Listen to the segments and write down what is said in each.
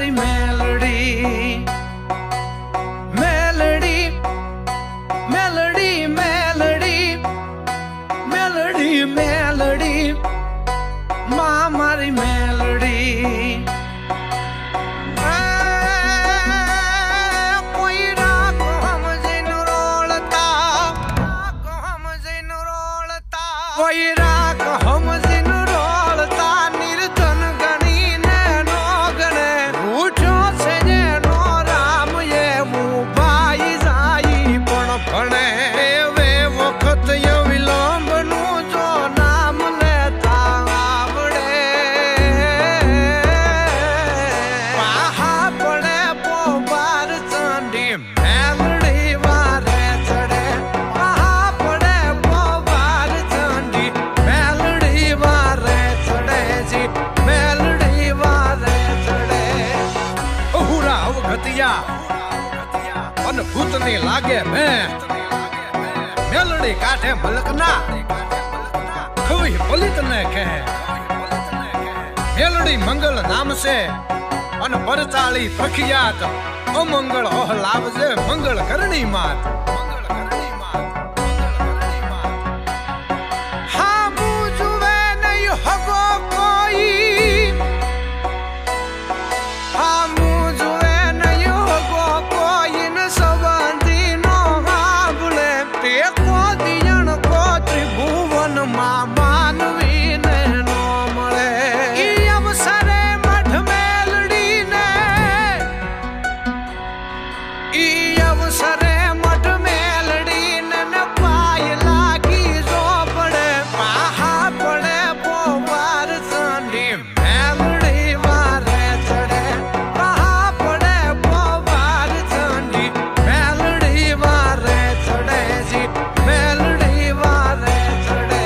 મારી મેલડી મેલડી મેલડી મેલડી મેલડી મેલડી માં મારી મેલડી કોઈ રાખ હમજીન રોળતા કોઈ રાખ હમજીન રોળતા નિર્ધન ગણીને નો ગણે રૂઠો છે જેનો રામ એવું ભાઈ જાય પણ ભણે એવે વખત વિલંબનું જો નામ લેતા આવડે પાહા પડે પોબાર ચંડી મેલડી વારે ચડે પાહા પડે પોબાર ચંડી મેલડી વારે ચડે જી મેલડી વારે ચડે હુરા અવગતિયા અને ભૂતની લાગે મેં મેલડી કાઢે મલકના ખવી પલિત ને કહે મેલડી મંગલ નામ છે અને પરચાળી પ્રખ્યાત અમંગળ લાવજે મંગળ કરણી માત હા મુજવે નહીં હગો કોઈ હા મુજવે નહીં હગો કોઈ ન સંબંધી નો હાબળે તે કોદિયણ કો ત્રિભુવન માં માનવી ને નો મળે ઈ અવસરે મઠ મેલડી ને ઈ અવસરે મઠ મેલડી ને પાય લાગી જો પડે પાહા પડે પોવાર ચંડી મેલડી વારે ચડે પાહા પડે પોવાર ચંડી મેલડી વારે ચડે જી મેલડી વારે ચડે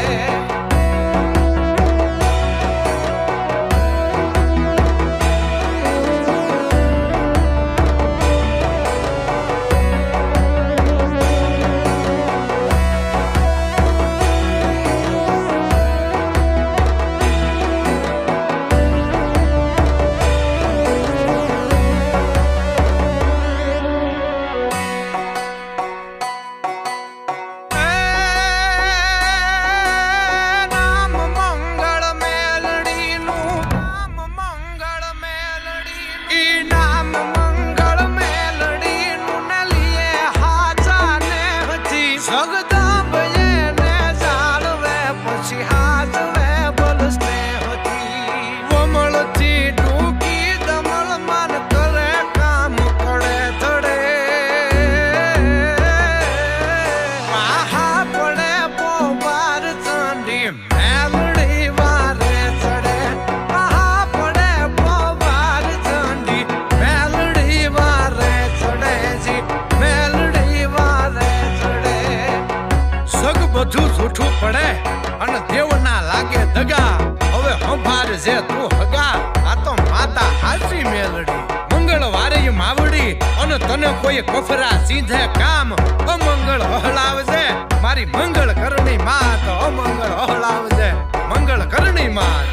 નામ મંગળ મેલડીનું નામ મંગળ મેલડી ઈ નામ મંગળ મેલડીનું ને લીએ હાચા ને હતી જગદંબ એને જાળવે પછી હાચવે બોલ સ્નેહથી વમળથી ડૂકી દમળ મન કરે કામ કરે ધડે પાહા પડે પોવાર ચંડી મેલડી વારે ચડે પાહા પડે પોવાર ચંડી મેલડી વારે ચડે જી મેલડી વારે ચડે સગ બધું જૂઠું પડે અને દેવના લાગે દગા હવે સંભાળ જે તું હગા આ તો માતા હાચી મેલડી મંગળવારે માવડી અને તને કોઈ કફરા સીધે કામ અમંગળ હલાવજે મારી મંગળ કરણી માત અમંગળ હલાવજે મંગળ કરણી માત